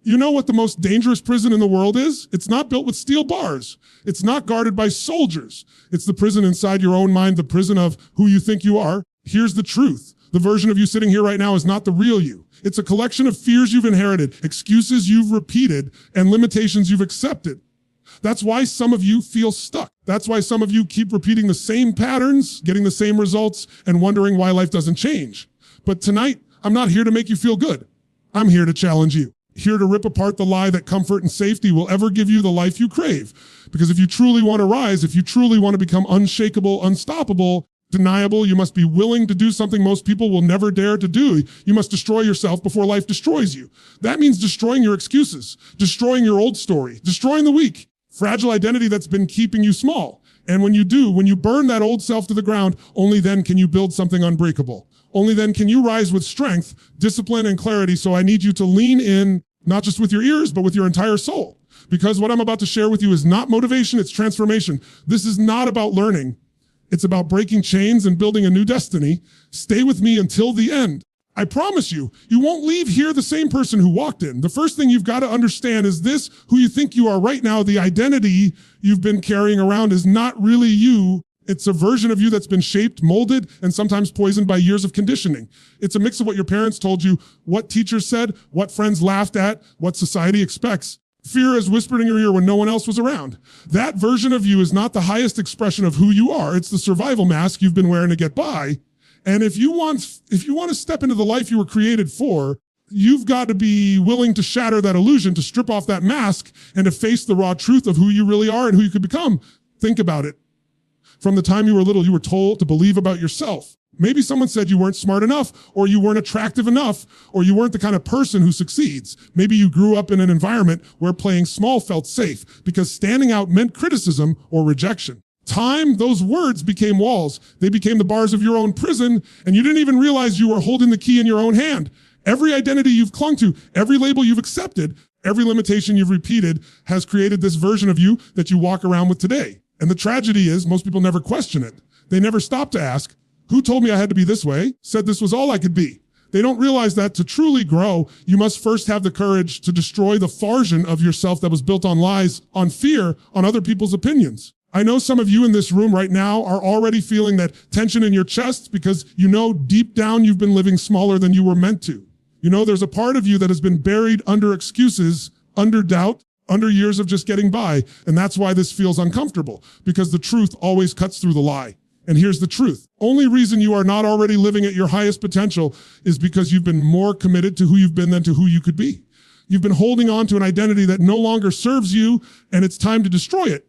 You know what the most dangerous prison in the world is? It's not built with steel bars. It's not guarded by soldiers. It's the prison inside your own mind, the prison of who you think you are. Here's the truth. The version of you sitting here right now is not the real you. It's a collection of fears you've inherited, excuses you've repeated, and limitations you've accepted. That's why some of you feel stuck. That's why some of you keep repeating the same patterns, getting the same results, and wondering why life doesn't change. But tonight, I'm not here to make you feel good. I'm here to challenge you. Here to rip apart the lie that comfort and safety will ever give you the life you crave. Because if you truly want to rise, if you truly want to become unshakable, unstoppable, deniable, you must be willing to do something most people will never dare to do. You must destroy yourself before life destroys you. That means destroying your excuses, destroying your old story, destroying the weak, fragile identity that's been keeping you small. And when you do, when you burn that old self to the ground, only then can you build something unbreakable. Only then can you rise with strength, discipline, and clarity. So I need you to lean in, not just with your ears, but with your entire soul. Because what I'm about to share with you is not motivation, it's transformation. This is not about learning. It's about breaking chains and building a new destiny. Stay with me until the end. I promise you, you won't leave here the same person who walked in. The first thing you've got to understand is this: who you think you are right now, the identity you've been carrying around is not really you. It's a version of you that's been shaped, molded, and sometimes poisoned by years of conditioning. It's a mix of what your parents told you, what teachers said, what friends laughed at, what society expects. Fear is whispered in your ear when no one else was around. That version of you is not the highest expression of who you are. It's the survival mask you've been wearing to get by. And if you want to step into the life you were created for, you've got to be willing to shatter that illusion, to strip off that mask, and to face the raw truth of who you really are and who you could become. Think about it. From the time you were little, you were told to believe about yourself. Maybe someone said you weren't smart enough, or you weren't attractive enough, or you weren't the kind of person who succeeds. Maybe you grew up in an environment where playing small felt safe because standing out meant criticism or rejection. Time, those words became walls. They became the bars of your own prison, and you didn't even realize you were holding the key in your own hand. Every identity you've clung to, every label you've accepted, every limitation you've repeated has created this version of you that you walk around with today. And the tragedy is most people never question it. They never stop to ask, who told me I had to be this way? Said this was all I could be. They don't realize that to truly grow, you must first have the courage to destroy the version of yourself that was built on lies, on fear, on other people's opinions. I know some of you in this room right now are already feeling that tension in your chest because you know deep down you've been living smaller than you were meant to. You know there's a part of you that has been buried under excuses, under doubt, under years of just getting by. And that's why this feels uncomfortable, because the truth always cuts through the lie. And here's the truth. Only reason you are not already living at your highest potential is because you've been more committed to who you've been than to who you could be. You've been holding on to an identity that no longer serves you, and it's time to destroy it.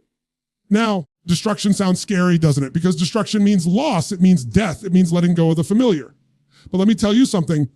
Now, destruction sounds scary, doesn't it? Because destruction means loss. It means death. It means letting go of the familiar. But let me tell you something.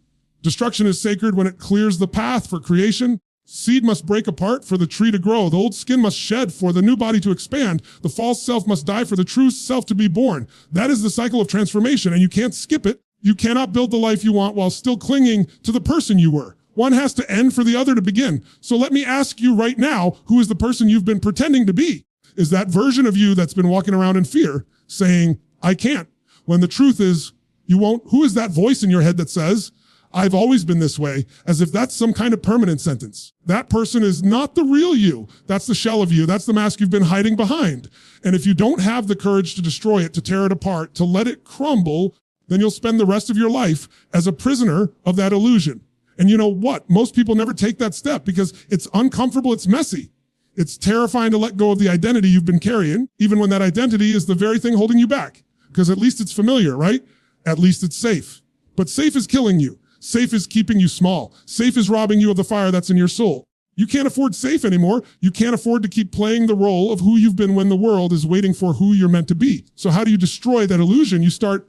Destruction is sacred when it clears the path for creation. Seed must break apart for the tree to grow. The old skin must shed for the new body to expand. The false self must die for the true self to be born. That is the cycle of transformation, and you can't skip it. You cannot build the life you want while still clinging to the person you were. One has to end for the other to begin. So let me ask you right now, who is the person you've been pretending to be? Is that version of you that's been walking around in fear, saying, I can't, when the truth is, you won't? Who is that voice in your head that says, I've always been this way, as if that's some kind of permanent sentence? That person is not the real you. That's the shell of you. That's the mask you've been hiding behind. And if you don't have the courage to destroy it, to tear it apart, to let it crumble, then you'll spend the rest of your life as a prisoner of that illusion. And you know what? Most people never take that step because it's uncomfortable, it's messy. It's terrifying to let go of the identity you've been carrying, even when that identity is the very thing holding you back. Because at least it's familiar, right? At least it's safe. But safe is killing you. Safe is keeping you small. Safe is robbing you of the fire that's in your soul. You can't afford safe anymore. You can't afford to keep playing the role of who you've been when the world is waiting for who you're meant to be. So how do you destroy that illusion? You start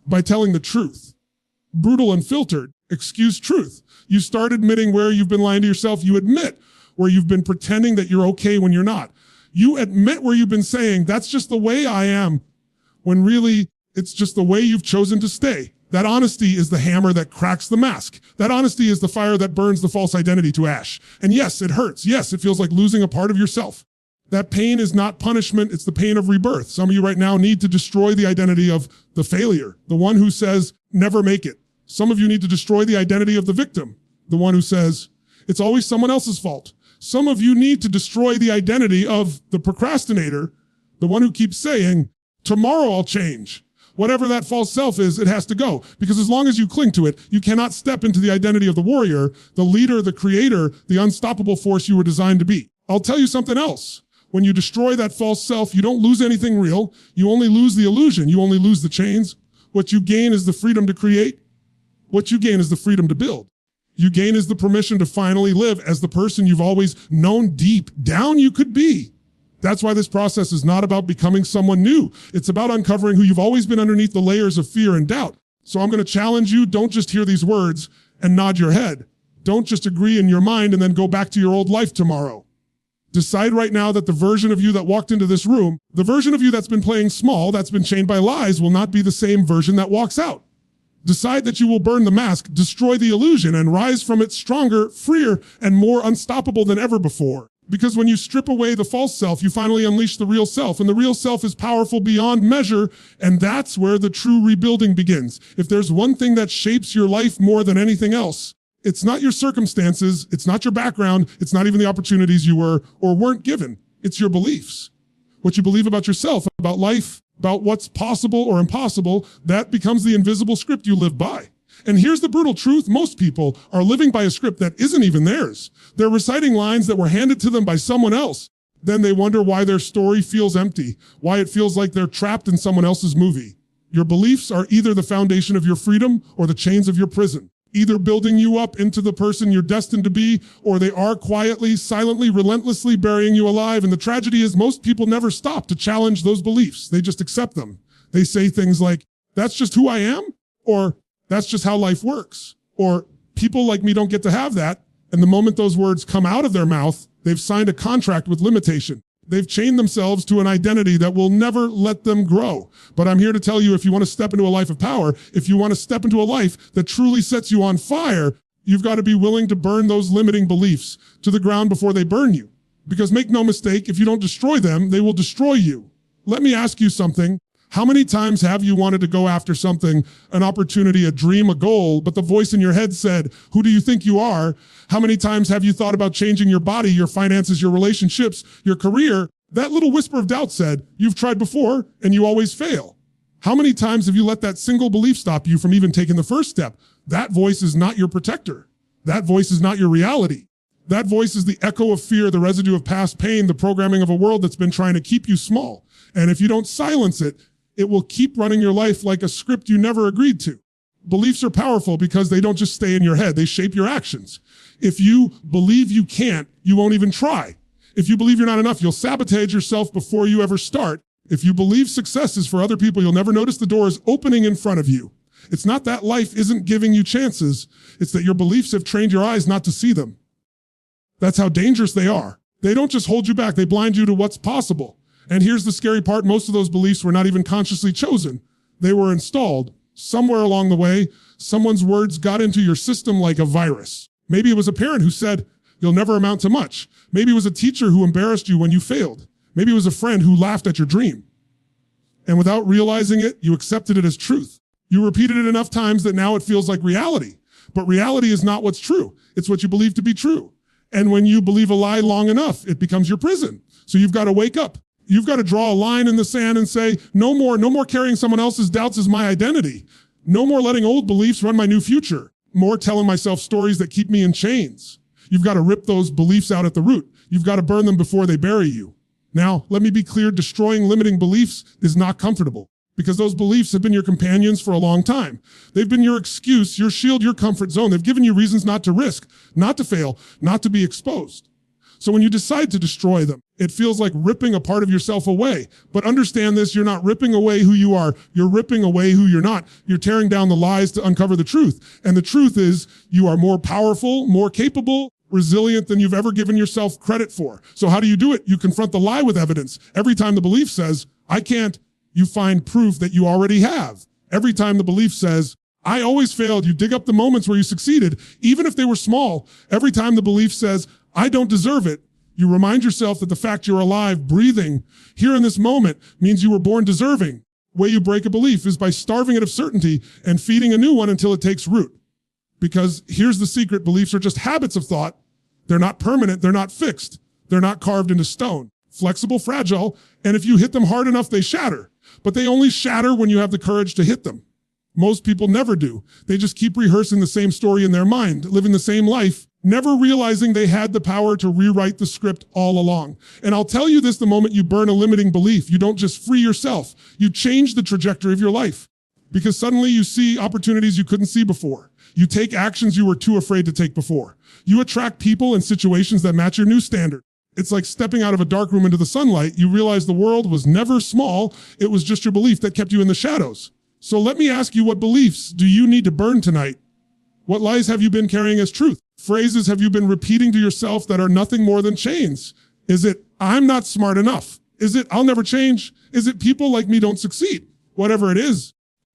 by telling the truth. Brutal and filtered, excuse truth. You start admitting where you've been lying to yourself. You admit where you've been pretending that you're okay when you're not. You admit where you've been saying, that's just the way I am, when really it's just the way you've chosen to stay. That honesty is the hammer that cracks the mask. That honesty is the fire that burns the false identity to ash. And yes, it hurts. Yes, it feels like losing a part of yourself. That pain is not punishment. It's the pain of rebirth. Some of you right now need to destroy the identity of the failure, the one who says, never make it. Some of you need to destroy the identity of the victim, the one who says, It's always someone else's fault. Some of you need to destroy the identity of the procrastinator, the one who keeps saying, tomorrow I'll change. Whatever that false self is, it has to go. Because as long as you cling to it, you cannot step into the identity of the warrior, the leader, the creator, the unstoppable force you were designed to be. I'll tell you something else. When you destroy that false self, you don't lose anything real. You only lose the illusion. You only lose the chains. What you gain is the freedom to create. What you gain is the freedom to build. You gain is the permission to finally live as the person you've always known deep down you could be. That's why this process is not about becoming someone new. It's about uncovering who you've always been underneath the layers of fear and doubt. So I'm going to challenge you. Don't just hear these words and nod your head. Don't just agree in your mind and then go back to your old life tomorrow. Decide right now that the version of you that walked into this room, the version of you that's been playing small, that's been chained by lies, will not be the same version that walks out. Decide that you will burn the mask, destroy the illusion, and rise from it stronger, freer, and more unstoppable than ever before. Because when you strip away the false self, you finally unleash the real self. And the real self is powerful beyond measure. And that's where the true rebuilding begins. If there's one thing that shapes your life more than anything else, it's not your circumstances. It's not your background. It's not even the opportunities you were or weren't given. It's your beliefs. What you believe about yourself, about life, about what's possible or impossible, that becomes the invisible script you live by. And here's the brutal truth. Most people are living by a script that isn't even theirs. They're reciting lines that were handed to them by someone else. Then they wonder why their story feels empty, why it feels like they're trapped in someone else's movie. Your beliefs are either the foundation of your freedom or the chains of your prison, either building you up into the person you're destined to be, or they are quietly, silently, relentlessly burying you alive. And the tragedy is most people never stop to challenge those beliefs. They just accept them. They say things like, that's just who I am, or that's just how life works. Or people like me don't get to have that. And the moment those words come out of their mouth, they've signed a contract with limitation. They've chained themselves to an identity that will never let them grow. But I'm here to tell you, if you want to step into a life of power, if you want to step into a life that truly sets you on fire, you've got to be willing to burn those limiting beliefs to the ground before they burn you. Because make no mistake, if you don't destroy them, they will destroy you. Let me ask you something. How many times have you wanted to go after something, an opportunity, a dream, a goal, but the voice in your head said, who do you think you are? How many times have you thought about changing your body, your finances, your relationships, your career? That little whisper of doubt said, you've tried before and you always fail. How many times have you let that single belief stop you from even taking the first step? That voice is not your protector. That voice is not your reality. That voice is the echo of fear, the residue of past pain, the programming of a world that's been trying to keep you small. And if you don't silence it, it will keep running your life like a script you never agreed to. Beliefs are powerful because they don't just stay in your head. They shape your actions. If you believe you can't, you won't even try. If you believe you're not enough, you'll sabotage yourself before you ever start. If you believe success is for other people, you'll never notice the doors opening in front of you. It's not that life isn't giving you chances. It's that your beliefs have trained your eyes not to see them. That's how dangerous they are. They don't just hold you back. They blind you to what's possible. And here's the scary part. Most of those beliefs were not even consciously chosen. They were installed. Somewhere along the way, someone's words got into your system like a virus. Maybe it was a parent who said, you'll never amount to much. Maybe it was a teacher who embarrassed you when you failed. Maybe it was a friend who laughed at your dream. And without realizing it, you accepted it as truth. You repeated it enough times that now it feels like reality. But reality is not what's true. It's what you believe to be true. And when you believe a lie long enough, it becomes your prison. So you've got to wake up. You've got to draw a line in the sand and say, no more carrying someone else's doubts as my identity. No more letting old beliefs run my new future. More telling myself stories that keep me in chains. You've got to rip those beliefs out at the root. You've got to burn them before they bury you. Now, let me be clear, destroying limiting beliefs is not comfortable because those beliefs have been your companions for a long time. They've been your excuse, your shield, your comfort zone. They've given you reasons not to risk, not to fail, not to be exposed. So when you decide to destroy them, it feels like ripping a part of yourself away. But understand this, you're not ripping away who you are. You're ripping away who you're not. You're tearing down the lies to uncover the truth. And the truth is you are more powerful, more capable, resilient than you've ever given yourself credit for. So how do you do it? You confront the lie with evidence. Every time the belief says, I can't, you find proof that you already have. Every time the belief says, I always failed, you dig up the moments where you succeeded, even if they were small. Every time the belief says, I don't deserve it, you remind yourself that the fact you're alive, breathing, here in this moment means you were born deserving. The way you break a belief is by starving it of certainty and feeding a new one until it takes root. Because here's the secret, beliefs are just habits of thought, They're not permanent. They're not fixed. They're not carved into stone. Flexible, fragile, and if you hit them hard enough, they shatter. But they only shatter when you have the courage to hit them. Most people never do. They just keep rehearsing the same story in their mind, living the same life, never realizing they had the power to rewrite the script all along. And I'll tell you this, the moment you burn a limiting belief, you don't just free yourself, you change the trajectory of your life. Because suddenly you see opportunities you couldn't see before. You take actions you were too afraid to take before. You attract people and situations that match your new standard. It's like stepping out of a dark room into the sunlight. You realize the world was never small. It was just your belief that kept you in the shadows. So let me ask you, what beliefs do you need to burn tonight? What lies have you been carrying as truth? Phrases have you been repeating to yourself that are nothing more than chains? Is it, I'm not smart enough? Is it, I'll never change? Is it, people like me don't succeed? Whatever it is,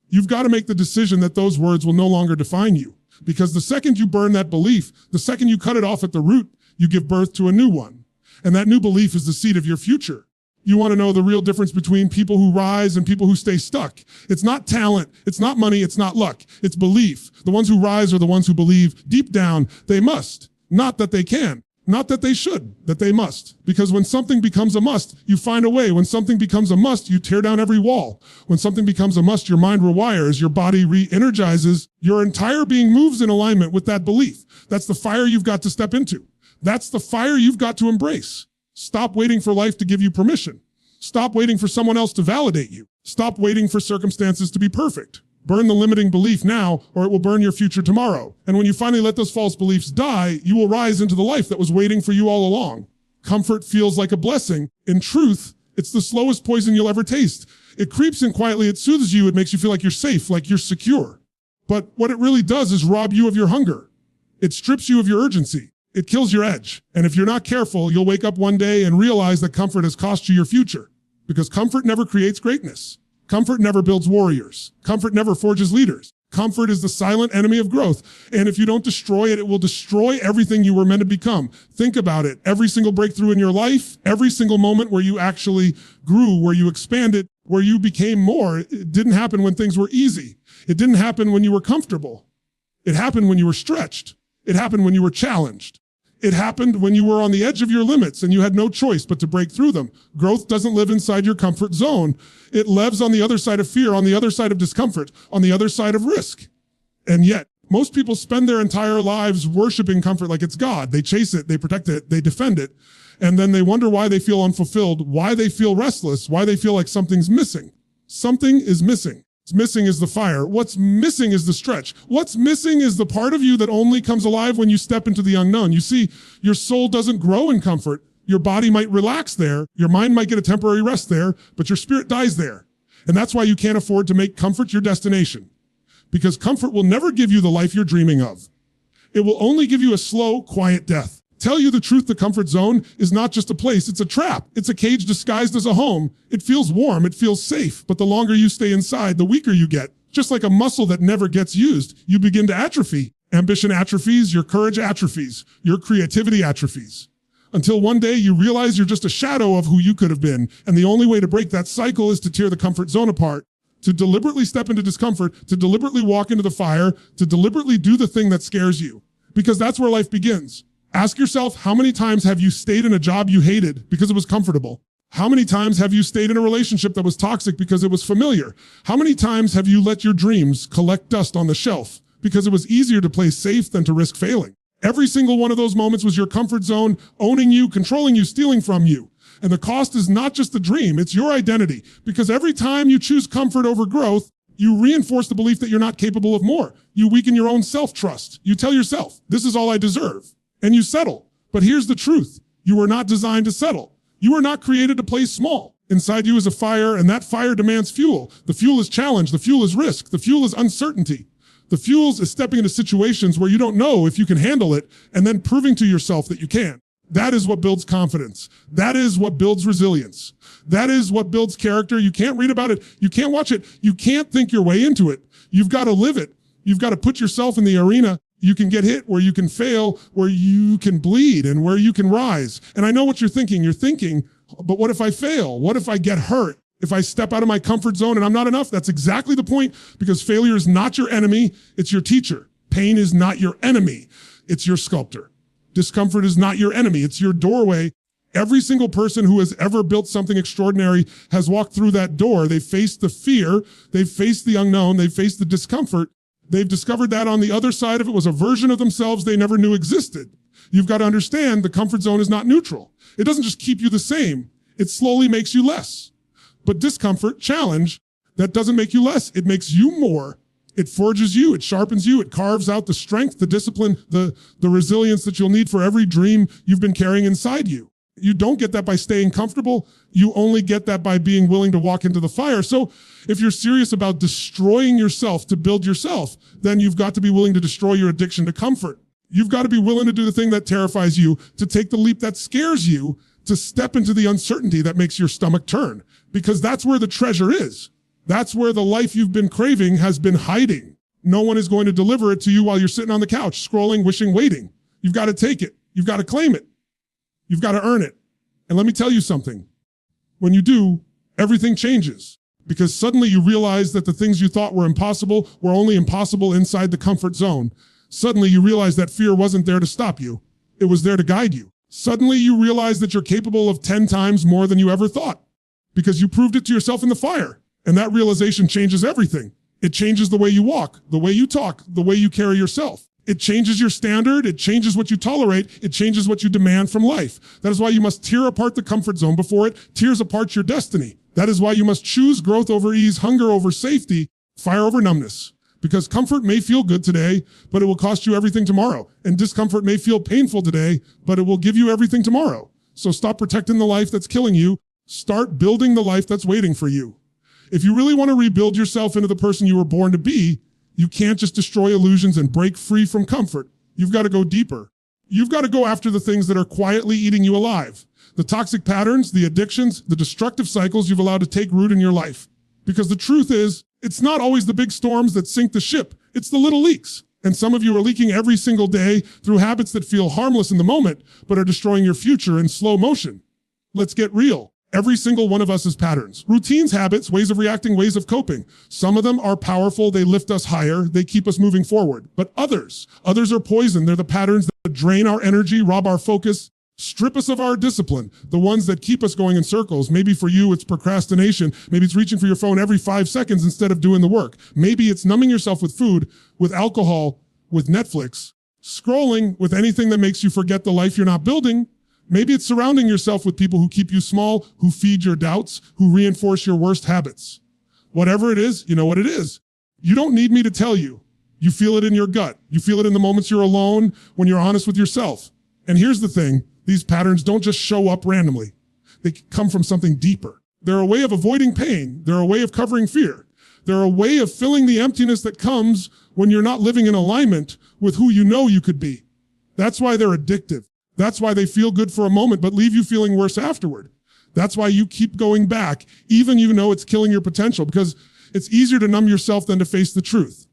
you've got to make the decision that those words will no longer define you. Because the second you burn that belief, the second you cut it off at the root, you give birth to a new one. And that new belief is the seed of your future. You want to know the real difference between people who rise and people who stay stuck. It's not talent, it's not money, it's not luck, it's belief. The ones who rise are the ones who believe deep down they must, not that they can, not that they should, that they must. Because when something becomes a must, you find a way. When something becomes a must, you tear down every wall. When something becomes a must, your mind rewires, your body re-energizes, your entire being moves in alignment with that belief. That's the fire you've got to step into. That's the fire you've got to embrace. Stop waiting for life to give you permission. Stop waiting for someone else to validate you. Stop waiting for circumstances to be perfect. Burn the limiting belief now, or it will burn your future tomorrow. And when you finally let those false beliefs die, you will rise into the life that was waiting for you all along. Comfort feels like a blessing. In truth, it's the slowest poison you'll ever taste. It creeps in quietly, it soothes you, it makes you feel like you're safe, like you're secure. But what it really does is rob you of your hunger. It strips you of your urgency. It kills your edge. And if you're not careful, you'll wake up one day and realize that comfort has cost you your future. Because comfort never creates greatness. Comfort never builds warriors. Comfort never forges leaders. Comfort is the silent enemy of growth. And if you don't destroy it, it will destroy everything you were meant to become. Think about it. Every single breakthrough in your life, every single moment where you actually grew, where you expanded, where you became more, it didn't happen when things were easy. It didn't happen when you were comfortable. It happened when you were stretched. It happened when you were challenged. It happened when you were on the edge of your limits and you had no choice but to break through them. Growth doesn't live inside your comfort zone. It lives on the other side of fear, on the other side of discomfort, on the other side of risk. And yet, most people spend their entire lives worshiping comfort like it's God. They chase it, they protect it, they defend it. And then they wonder why they feel unfulfilled, why they feel restless, why they feel like something's missing. Something is missing. What's missing is the fire. What's missing is the stretch. What's missing is the part of you that only comes alive when you step into the unknown. You see, your soul doesn't grow in comfort. Your body might relax there. Your mind might get a temporary rest there, but your spirit dies there. And that's why you can't afford to make comfort your destination. Because comfort will never give you the life you're dreaming of. It will only give you a slow, quiet death. Tell you the truth, the comfort zone is not just a place, it's a trap. It's a cage disguised as a home. It feels warm, it feels safe, but the longer you stay inside, the weaker you get. Just like a muscle that never gets used, you begin to atrophy. Ambition atrophies, your courage atrophies, your creativity atrophies. Until one day you realize you're just a shadow of who you could have been, and the only way to break that cycle is to tear the comfort zone apart, to deliberately step into discomfort, to deliberately walk into the fire, to deliberately do the thing that scares you. Because that's where life begins. Ask yourself, how many times have you stayed in a job you hated because it was comfortable? How many times have you stayed in a relationship that was toxic because it was familiar? How many times have you let your dreams collect dust on the shelf because it was easier to play safe than to risk failing? Every single one of those moments was your comfort zone owning you, controlling you, stealing from you. And the cost is not just the dream, it's your identity. Because every time you choose comfort over growth, you reinforce the belief that you're not capable of more. You weaken your own self-trust. You tell yourself, this is all I deserve. And you settle. But here's the truth. You were not designed to settle. You were not created to play small. Inside you is a fire, and that fire demands fuel. The fuel is challenge. The fuel is risk. The fuel is uncertainty. The fuel is stepping into situations where you don't know if you can handle it, and then proving to yourself that you can. That is what builds confidence. That is what builds resilience. That is what builds character. You can't read about it. You can't watch it. You can't think your way into it. You've got to live it. You've got to put yourself in the arena. You can get hit, where you can fail, where you can bleed, and where you can rise. And I know what you're thinking. You're thinking, but what if I fail? What if I get hurt? If I step out of my comfort zone and I'm not enough? That's exactly the point, because failure is not your enemy. It's your teacher. Pain is not your enemy. It's your sculptor. Discomfort is not your enemy. It's your doorway. Every single person who has ever built something extraordinary has walked through that door. They faced the fear. They've faced the unknown. They've faced the discomfort. They've discovered that on the other side of it was a version of themselves they never knew existed. You've got to understand the comfort zone is not neutral. It doesn't just keep you the same. It slowly makes you less. But discomfort, challenge, that doesn't make you less. It makes you more. It forges you. It sharpens you. It carves out the strength, the discipline, the resilience that you'll need for every dream you've been carrying inside you. You don't get that by staying comfortable. You only get that by being willing to walk into the fire. So if you're serious about destroying yourself to build yourself, then you've got to be willing to destroy your addiction to comfort. You've got to be willing to do the thing that terrifies you, to take the leap that scares you, to step into the uncertainty that makes your stomach turn, because that's where the treasure is. That's where the life you've been craving has been hiding. No one is going to deliver it to you while you're sitting on the couch, scrolling, wishing, waiting. You've got to take it. You've got to claim it. You've got to earn it. And let me tell you something. When you do, everything changes, because suddenly you realize that the things you thought were impossible were only impossible inside the comfort zone. Suddenly you realize that fear wasn't there to stop you. It was there to guide you. Suddenly you realize that you're capable of 10 times more than you ever thought, because you proved it to yourself in the fire. And that realization changes everything. It changes the way you walk, the way you talk, the way you carry yourself. It changes your standard. It changes what you tolerate. It changes what you demand from life. That is why you must tear apart the comfort zone before it tears apart your destiny. That is why you must choose growth over ease, hunger over safety, fire over numbness. Because comfort may feel good today, but it will cost you everything tomorrow. And discomfort may feel painful today, but it will give you everything tomorrow. So stop protecting the life that's killing you. Start building the life that's waiting for you. If you really want to rebuild yourself into the person you were born to be, you can't just destroy illusions and break free from comfort. You've got to go deeper. You've got to go after the things that are quietly eating you alive. The toxic patterns, the addictions, the destructive cycles you've allowed to take root in your life. Because the truth is, it's not always the big storms that sink the ship. It's the little leaks. And some of you are leaking every single day through habits that feel harmless in the moment, but are destroying your future in slow motion. Let's get real. Every single one of us has patterns, routines, habits, ways of reacting, ways of coping. Some of them are powerful. They lift us higher. They keep us moving forward. But others are poison. They're the patterns that drain our energy, rob our focus, strip us of our discipline. The ones that keep us going in circles. Maybe for you, it's procrastination. Maybe it's reaching for your phone every 5 seconds instead of doing the work. Maybe it's numbing yourself with food, with alcohol, with Netflix, scrolling, with anything that makes you forget the life you're not building. Maybe it's surrounding yourself with people who keep you small, who feed your doubts, who reinforce your worst habits. Whatever it is, you know what it is. You don't need me to tell you. You feel it in your gut. You feel it in the moments you're alone, when you're honest with yourself. And here's the thing. These patterns don't just show up randomly. They come from something deeper. They're a way of avoiding pain. They're a way of covering fear. They're a way of filling the emptiness that comes when you're not living in alignment with who you know you could be. That's why they're addictive. That's why they feel good for a moment, but leave you feeling worse afterward. That's why you keep going back, even you know it's killing your potential, because it's easier to numb yourself than to face the truth.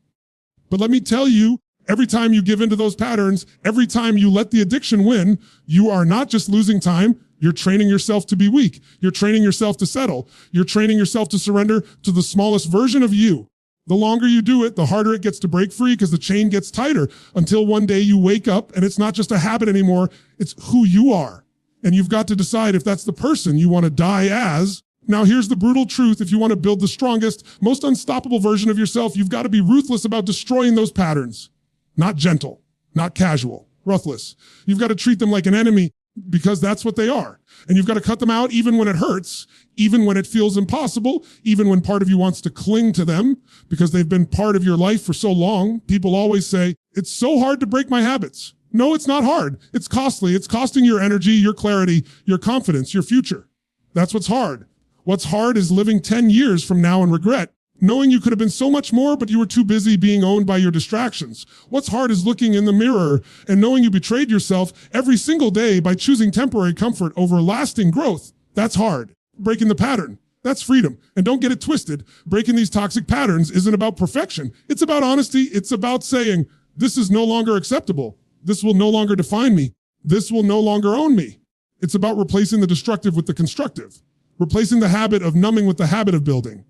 But let me tell you, every time you give into those patterns, every time you let the addiction win, you are not just losing time, you're training yourself to be weak. You're training yourself to settle. You're training yourself to surrender to the smallest version of you. The longer you do it, the harder it gets to break free, because the chain gets tighter until one day you wake up and it's not just a habit anymore, it's who you are. And you've got to decide if that's the person you want to die as. Now here's the brutal truth. If you want to build the strongest, most unstoppable version of yourself, you've got to be ruthless about destroying those patterns. Not gentle, not casual, ruthless. You've got to treat them like an enemy, because that's what they are. And you've got to cut them out even when it hurts, even when it feels impossible, even when part of you wants to cling to them because they've been part of your life for so long. People always say, it's so hard to break my habits. No, it's not hard. It's costly. It's costing your energy, your clarity, your confidence, your future. That's what's hard. What's hard is living 10 years from now in regret, knowing you could have been so much more, but you were too busy being owned by your distractions. What's hard is looking in the mirror and knowing you betrayed yourself every single day by choosing temporary comfort over lasting growth. That's hard. Breaking the pattern. That's freedom. And don't get it twisted. Breaking these toxic patterns isn't about perfection. It's about honesty. It's about saying, this is no longer acceptable. This will no longer define me. This will no longer own me. It's about replacing the destructive with the constructive. Replacing the habit of numbing with the habit of building.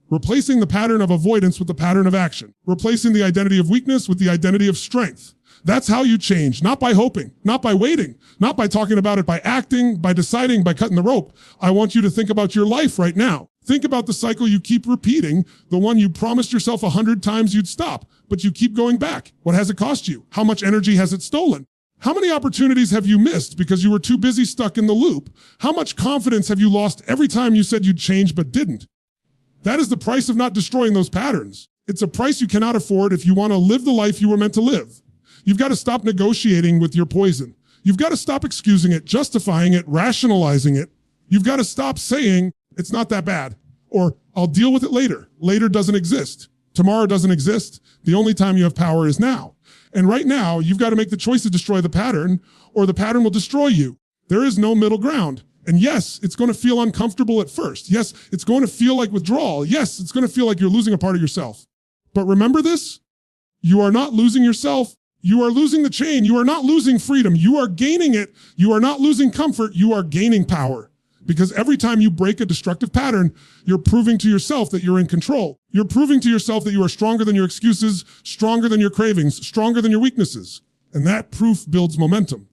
Replacing the pattern of avoidance with the pattern of action. Replacing the identity of weakness with the identity of strength. That's how you change, not by hoping, not by waiting, not by talking about it, by acting, by deciding, by cutting the rope. I want you to think about your life right now. Think about the cycle you keep repeating, the one you promised yourself 100 times you'd stop, but you keep going back. What has it cost you? How much energy has it stolen? How many opportunities have you missed because you were too busy stuck in the loop? How much confidence have you lost every time you said you'd change but didn't? That is the price of not destroying those patterns. It's a price you cannot afford if you want to live the life you were meant to live. You've got to stop negotiating with your poison. You've got to stop excusing it, justifying it, rationalizing it. You've got to stop saying, it's not that bad, or I'll deal with it later. Later doesn't exist. Tomorrow doesn't exist. The only time you have power is now. And right now, you've got to make the choice to destroy the pattern, or the pattern will destroy you. There is no middle ground. And yes, it's going to feel uncomfortable at first. Yes, it's going to feel like withdrawal. Yes, it's going to feel like you're losing a part of yourself. But remember this, you are not losing yourself. You are losing the chain. You are not losing freedom. You are gaining it. You are not losing comfort. You are gaining power. Because every time you break a destructive pattern, you're proving to yourself that you're in control. You're proving to yourself that you are stronger than your excuses, stronger than your cravings, stronger than your weaknesses. And that proof builds momentum.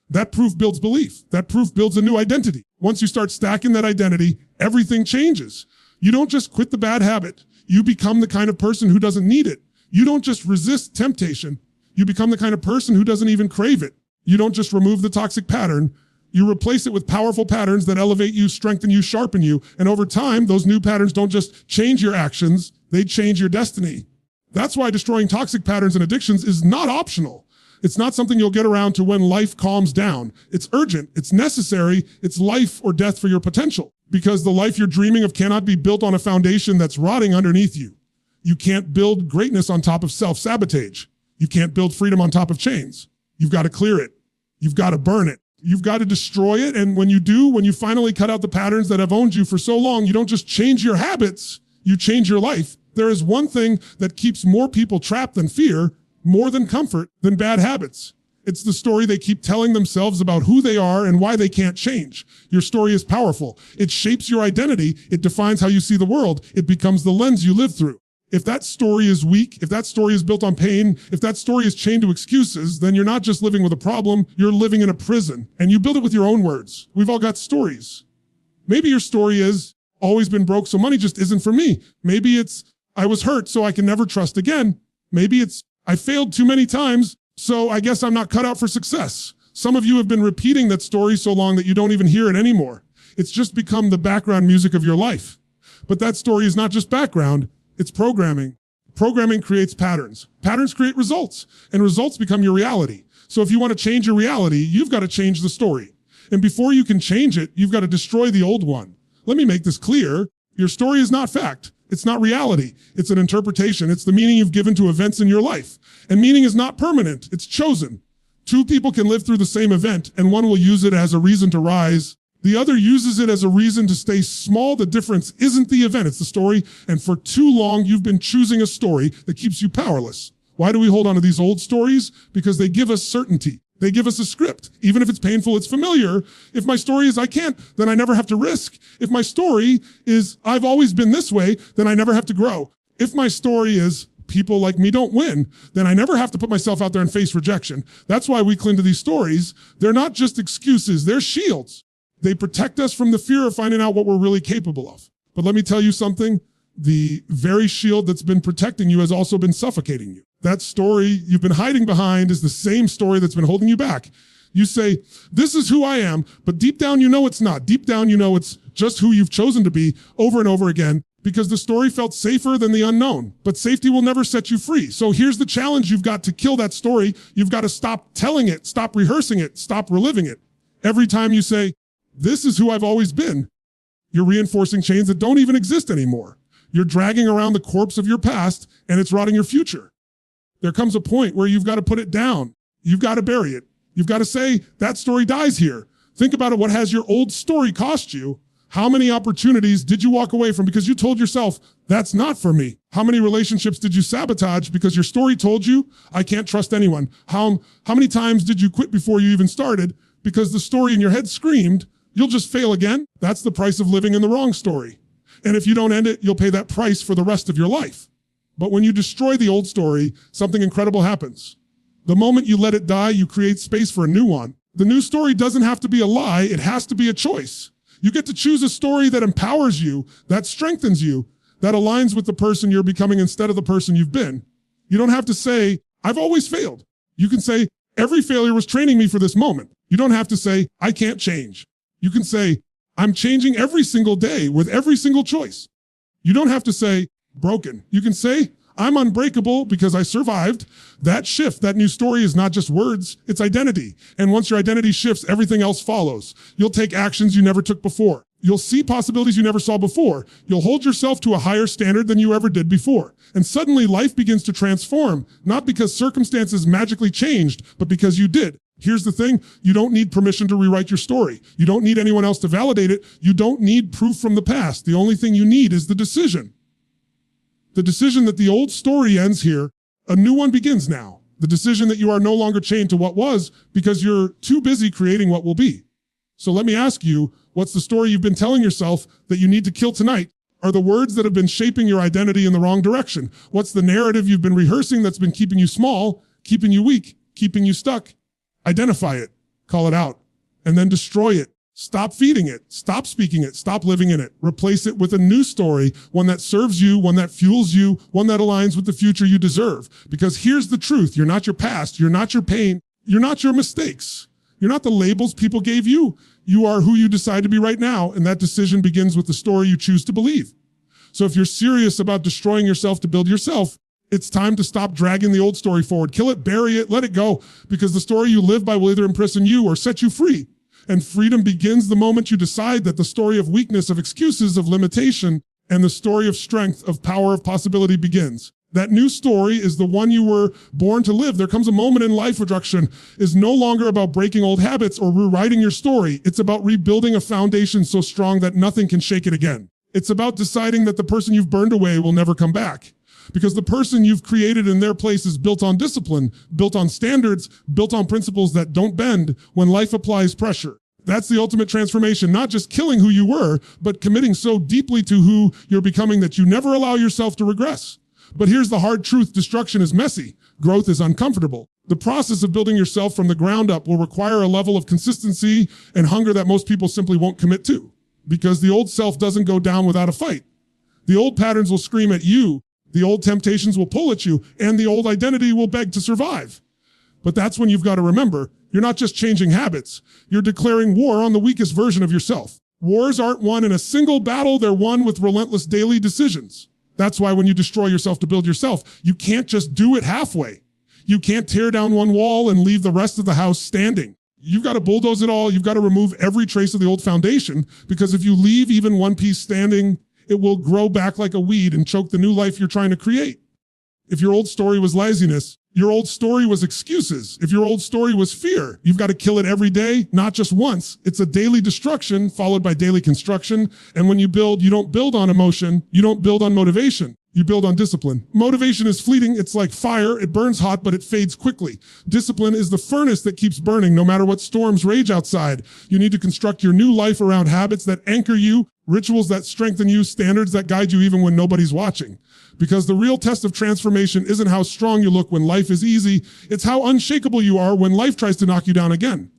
That proof builds belief. That proof builds a new identity. Once you start stacking that identity, everything changes. You don't just quit the bad habit. You become the kind of person who doesn't need it. You don't just resist temptation. You become the kind of person who doesn't even crave it. You don't just remove the toxic pattern. You replace it with powerful patterns that elevate you, strengthen you, sharpen you. And over time, those new patterns don't just change your actions, they change your destiny. That's why destroying toxic patterns and addictions is not optional. It's not something you'll get around to when life calms down. It's urgent, it's necessary, it's life or death for your potential. Because the life you're dreaming of cannot be built on a foundation that's rotting underneath you. You can't build greatness on top of self-sabotage. You can't build freedom on top of chains. You've got to clear it. You've got to burn it. You've got to destroy it. And when you do, when you finally cut out the patterns that have owned you for so long, you don't just change your habits, you change your life. There is one thing that keeps more people trapped than fear, more than comfort, than bad habits. It's the story they keep telling themselves about who they are and why they can't change. Your story is powerful. It shapes your identity. It defines how you see the world. It becomes the lens you live through. If that story is weak, if that story is built on pain, if that story is chained to excuses, then you're not just living with a problem, you're living in a prison. And you build it with your own words. We've all got stories. Maybe your story is, always been broke, so money just isn't for me. Maybe it's, I was hurt, so I can never trust again. Maybe it's, I failed too many times, so I guess I'm not cut out for success. Some of you have been repeating that story so long that you don't even hear it anymore. It's just become the background music of your life. But that story is not just background. It's programming. Programming creates patterns. Patterns create results, and results become your reality. So if you want to change your reality, you've got to change the story. And before you can change it, you've got to destroy the old one. Let me make this clear. Your story is not fact. It's not reality. It's an interpretation. It's the meaning you've given to events in your life. And meaning is not permanent. It's chosen. Two people can live through the same event, and one will use it as a reason to rise. The other uses it as a reason to stay small. The difference isn't the event, it's the story. And for too long, you've been choosing a story that keeps you powerless. Why do we hold on to these old stories? Because they give us certainty. They give us a script. Even if it's painful, it's familiar. If my story is I can't, then I never have to risk. If my story is I've always been this way, then I never have to grow. If my story is people like me don't win, then I never have to put myself out there and face rejection. That's why we cling to these stories. They're not just excuses, they're shields. They protect us from the fear of finding out what we're really capable of. But let me tell you something, the very shield that's been protecting you has also been suffocating you. That story you've been hiding behind is the same story that's been holding you back. You say, this is who I am, but deep down you know it's not. Deep down you know it's just who you've chosen to be over and over again because the story felt safer than the unknown. But safety will never set you free. So here's the challenge you've got to kill that story. You've got to stop telling it, stop rehearsing it, stop reliving it. Every time you say, this is who I've always been, you're reinforcing chains that don't even exist anymore. You're dragging around the corpse of your past and it's rotting your future. There comes a point where you've got to put it down. You've got to bury it. You've got to say, that story dies here. Think about it. What has your old story cost you? How many opportunities did you walk away from because you told yourself, that's not for me? How many relationships did you sabotage because your story told you, I can't trust anyone? How many times did you quit before you even started because the story in your head screamed, you'll just fail again? That's the price of living in the wrong story. And if you don't end it, you'll pay that price for the rest of your life. But when you destroy the old story, something incredible happens. The moment you let it die, you create space for a new one. The new story doesn't have to be a lie, it has to be a choice. You get to choose a story that empowers you, that strengthens you, that aligns with the person you're becoming instead of the person you've been. You don't have to say, I've always failed. You can say, every failure was training me for this moment. You don't have to say, I can't change. You can say, I'm changing every single day with every single choice. You don't have to say, broken. You can say, I'm unbreakable because I survived. That shift, that new story is not just words, it's identity. And once your identity shifts, everything else follows. You'll take actions you never took before. You'll see possibilities you never saw before. You'll hold yourself to a higher standard than you ever did before. And suddenly life begins to transform, not because circumstances magically changed, but because you did. Here's the thing, you don't need permission to rewrite your story. You don't need anyone else to validate it. You don't need proof from the past. The only thing you need is the decision. The decision that the old story ends here, a new one begins now. The decision that you are no longer chained to what was because you're too busy creating what will be. So let me ask you, what's the story you've been telling yourself that you need to kill tonight? Are the words that have been shaping your identity in the wrong direction? What's the narrative you've been rehearsing that's been keeping you small, keeping you weak, keeping you stuck? Identify it, call it out, and then destroy it. Stop feeding it, stop speaking it, stop living in it. Replace it with a new story, one that serves you, one that fuels you, one that aligns with the future you deserve. Because here's the truth, you're not your past, you're not your pain, you're not your mistakes. You're not the labels people gave you. You are who you decide to be right now, and that decision begins with the story you choose to believe. So if you're serious about destroying yourself to build yourself, it's time to stop dragging the old story forward. Kill it, bury it, let it go, because the story you live by will either imprison you or set you free. And freedom begins the moment you decide that the story of weakness, of excuses, of limitation, and the story of strength, of power, of possibility begins. That new story is the one you were born to live. There comes a moment in life, reduction is no longer about breaking old habits or rewriting your story. It's about rebuilding a foundation so strong that nothing can shake it again. It's about deciding that the person you've burned away will never come back. Because the person you've created in their place is built on discipline, built on standards, built on principles that don't bend when life applies pressure. That's the ultimate transformation, not just killing who you were, but committing so deeply to who you're becoming that you never allow yourself to regress. But here's the hard truth, destruction is messy, growth is uncomfortable. The process of building yourself from the ground up will require a level of consistency and hunger that most people simply won't commit to. Because the old self doesn't go down without a fight. The old patterns will scream at you, the old temptations will pull at you, and the old identity will beg to survive. But that's when you've got to remember, you're not just changing habits, you're declaring war on the weakest version of yourself. Wars aren't won in a single battle, they're won with relentless daily decisions. That's why when you destroy yourself to build yourself, you can't just do it halfway. You can't tear down one wall and leave the rest of the house standing. You've got to bulldoze it all, you've got to remove every trace of the old foundation, because if you leave even one piece standing, it will grow back like a weed and choke the new life you're trying to create. If your old story was laziness, your old story was excuses. If your old story was fear, you've got to kill it every day, not just once. It's a daily destruction followed by daily construction. And when you build, you don't build on emotion. You don't build on motivation. You build on discipline. Motivation is fleeting. It's like fire. It burns hot, but it fades quickly. Discipline is the furnace that keeps burning no matter what storms rage outside. You need to construct your new life around habits that anchor you, rituals that strengthen you, standards that guide you even when nobody's watching. Because the real test of transformation isn't how strong you look when life is easy. It's how unshakable you are when life tries to knock you down again.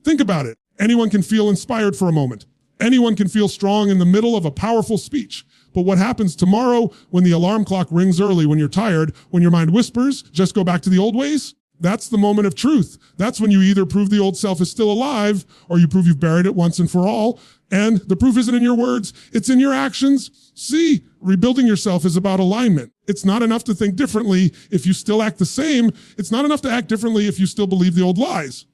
Think about it. Anyone can feel inspired for a moment. Anyone can feel strong in the middle of a powerful speech. But what happens tomorrow when the alarm clock rings early, when you're tired, when your mind whispers, just go back to the old ways? That's the moment of truth. That's when you either prove the old self is still alive or you prove you've buried it once and for all. And the proof isn't in your words, it's in your actions. See, rebuilding yourself is about alignment. It's not enough to think differently if you still act the same. It's not enough to act differently if you still believe the old lies.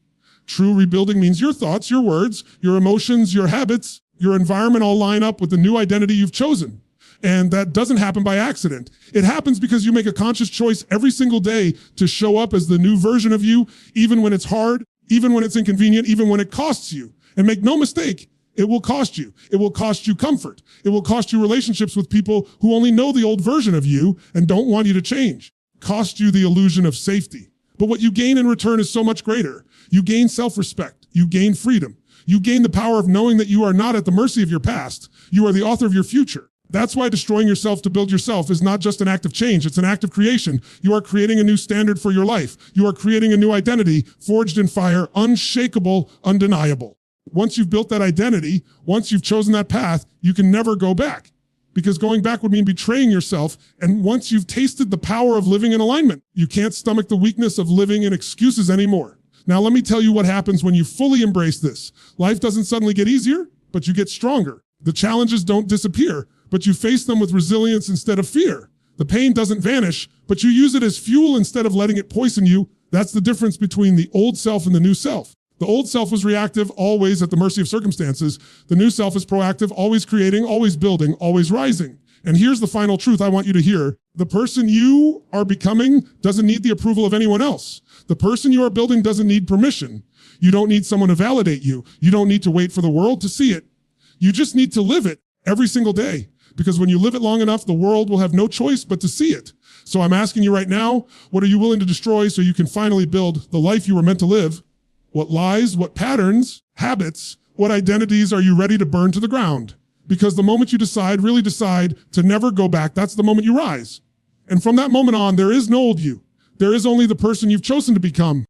True rebuilding means your thoughts, your words, your emotions, your habits, your environment all line up with the new identity you've chosen. And that doesn't happen by accident. It happens because you make a conscious choice every single day to show up as the new version of you, even when it's hard, even when it's inconvenient, even when it costs you. And make no mistake, it will cost you. It will cost you comfort. It will cost you relationships with people who only know the old version of you and don't want you to change. Cost you the illusion of safety. But what you gain in return is so much greater. You gain self-respect. you gain freedom. You gain the power of knowing that you are not at the mercy of your past. You are the author of your future. That's why destroying yourself to build yourself is not just an act of change, it's an act of creation. You are creating a new standard for your life. You are creating a new identity, forged in fire, unshakable, undeniable. Once you've built that identity, once you've chosen that path, you can never go back. Because going back would mean betraying yourself. And once you've tasted the power of living in alignment, you can't stomach the weakness of living in excuses anymore. Now, let me tell you what happens when you fully embrace this. Life doesn't suddenly get easier, but you get stronger. The challenges don't disappear, but you face them with resilience instead of fear. The pain doesn't vanish, but you use it as fuel instead of letting it poison you. That's the difference between the old self and the new self. The old self was reactive, always at the mercy of circumstances. The new self is proactive, always creating, always building, always rising. And here's the final truth I want you to hear. The person you are becoming doesn't need the approval of anyone else. The person you are building doesn't need permission. You don't need someone to validate you. You don't need to wait for the world to see it. You just need to live it every single day. Because when you live it long enough, the world will have no choice but to see it. So I'm asking you right now, what are you willing to destroy so you can finally build the life you were meant to live? What lies, what patterns, habits, what identities are you ready to burn to the ground? Because the moment you decide, really decide to never go back, that's the moment you rise. And from that moment on, there is no old you. There is only the person you've chosen to become.